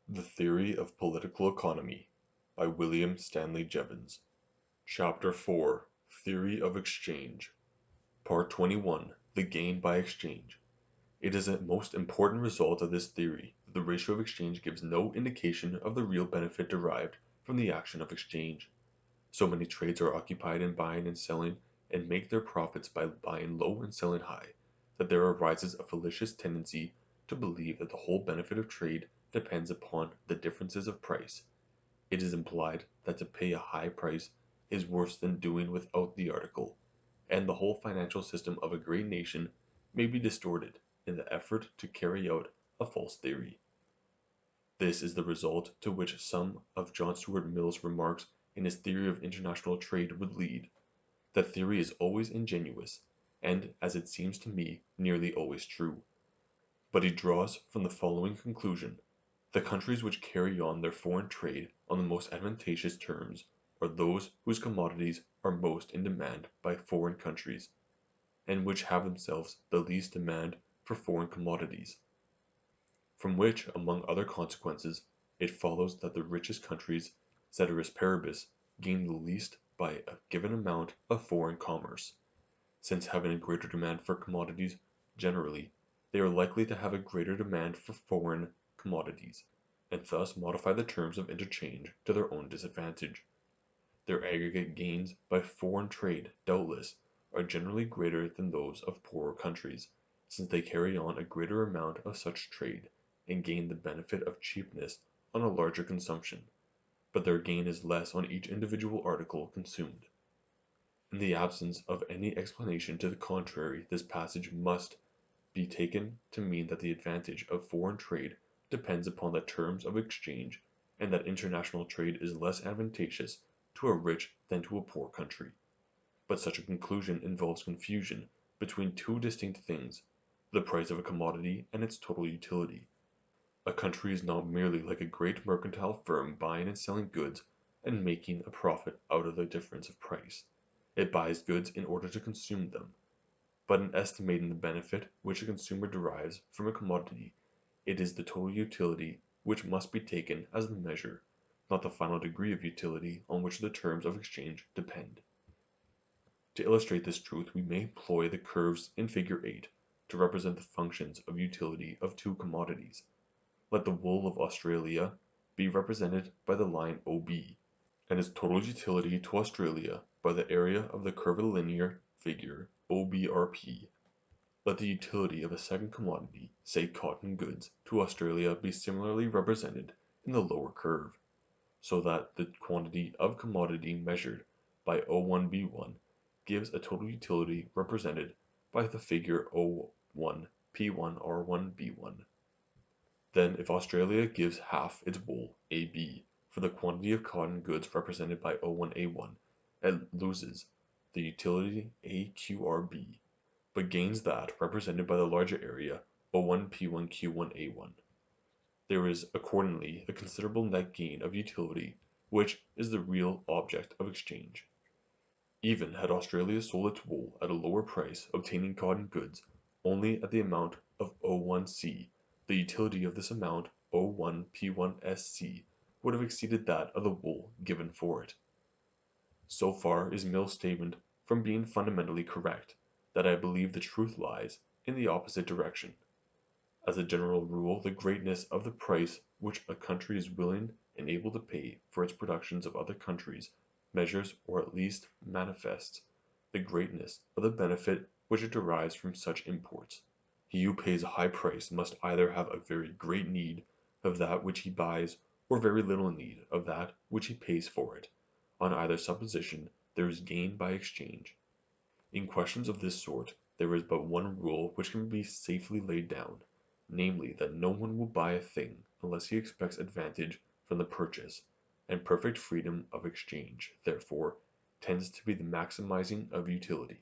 The Theory of Political Economy by William Stanley Jevons. Chapter 4 Theory of Exchange. Part 21 The Gain by Exchange. It is a most important result of this theory that the ratio of exchange gives no indication of the real benefit derived from the action of exchange. So many trades are occupied in buying and selling and make their profits by buying low and selling high, that there arises a fallacious tendency to believe that the whole benefit of trade depends upon the differences of price. It is implied that to pay a high price is worse than doing without the article, and the whole financial system of a great nation may be distorted in the effort to carry out a false theory. This is the result to which some of John Stuart Mill's remarks in his theory of international trade would lead. The theory is always ingenious, and, as it seems to me, nearly always true. But he draws from the following conclusion: the countries which carry on their foreign trade on the most advantageous terms are those whose commodities are most in demand by foreign countries, and which have themselves the least demand for foreign commodities. From which, among other consequences, it follows that the richest countries, ceteris paribus, gain the least by a given amount of foreign commerce, since having a greater demand for commodities generally, they are likely to have a greater demand for foreign commodities, and thus modify the terms of interchange to their own disadvantage. Their aggregate gains by foreign trade, doubtless, are generally greater than those of poorer countries, since they carry on a greater amount of such trade, and gain the benefit of cheapness on a larger consumption, but their gain is less on each individual article consumed. In the absence of any explanation to the contrary, this passage must be taken to mean that the advantage of foreign trade depends upon the terms of exchange, and that international trade is less advantageous to a rich than to a poor country. But such a conclusion involves confusion between two distinct things: the price of a commodity and its total utility. A country is not merely like a great mercantile firm buying and selling goods and making a profit out of the difference of price. It buys goods in order to consume them. But in estimating the benefit which a consumer derives from a commodity, it is the total utility which must be taken as the measure, not the final degree of utility on which the terms of exchange depend. To illustrate this truth we may employ the curves in Figure 8 to represent the functions of utility of two commodities. Let the wool of Australia be represented by the line OB, and its total utility to Australia by the area of the curvilinear figure OBRP. Let the utility of a second commodity, say cotton goods, to Australia be similarly represented in the lower curve, so that the quantity of commodity measured by O1B1 gives a total utility represented by the figure O1P1R1B1. Then if Australia gives half its wool AB for the quantity of cotton goods represented by O1A1, it loses the utility AQRB, but gains that represented by the larger area O1P1Q1A1. There is accordingly a considerable net gain of utility which is the real object of exchange. Even had Australia sold its wool at a lower price, obtaining cotton goods only at the amount of O1C, the utility of this amount O1P1SC would have exceeded that of the wool given for it. So far is Mill's statement from being fundamentally correct, that I believe the truth lies in the opposite direction. As a general rule, the greatness of the price which a country is willing and able to pay for its productions of other countries measures, or at least manifests, the greatness of the benefit which it derives from such imports. He who pays a high price must either have a very great need of that which he buys, or very little need of that which he pays for it. On either supposition there is gain by exchange. In questions of this sort there is but one rule which can be safely laid down, namely that no one will buy a thing unless he expects advantage from the purchase, and perfect freedom of exchange, therefore, tends to be the maximizing of utility.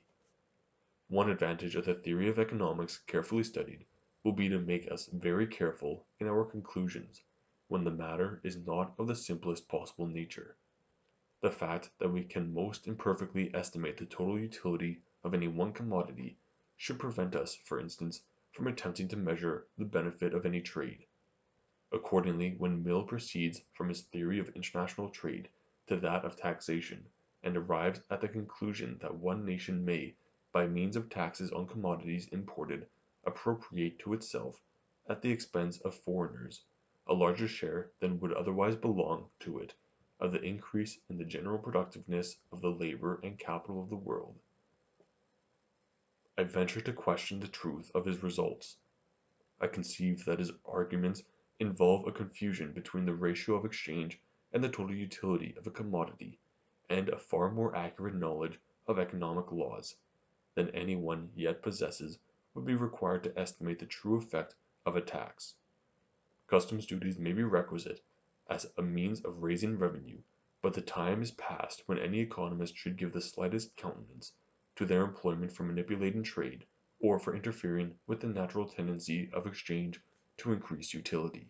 One advantage of the theory of economics carefully studied will be to make us very careful in our conclusions when the matter is not of the simplest possible nature. The fact that we can most imperfectly estimate the total utility of any one commodity should prevent us, for instance, from attempting to measure the benefit of any trade. Accordingly, when Mill proceeds from his theory of international trade to that of taxation, and arrives at the conclusion that one nation may, by means of taxes on commodities imported, appropriate to itself, at the expense of foreigners, a larger share than would otherwise belong to it of the increase in the general productiveness of the labor and capital of the world, I venture to question the truth of his results. I conceive that his arguments involve a confusion between the ratio of exchange and the total utility of a commodity, and a far more accurate knowledge of economic laws than any one yet possesses would be required to estimate the true effect of a tax. Customs duties may be requisite as a means of raising revenue, but the time is past when any economist should give the slightest countenance to their employment for manipulating trade, or for interfering with the natural tendency of exchange to increase utility.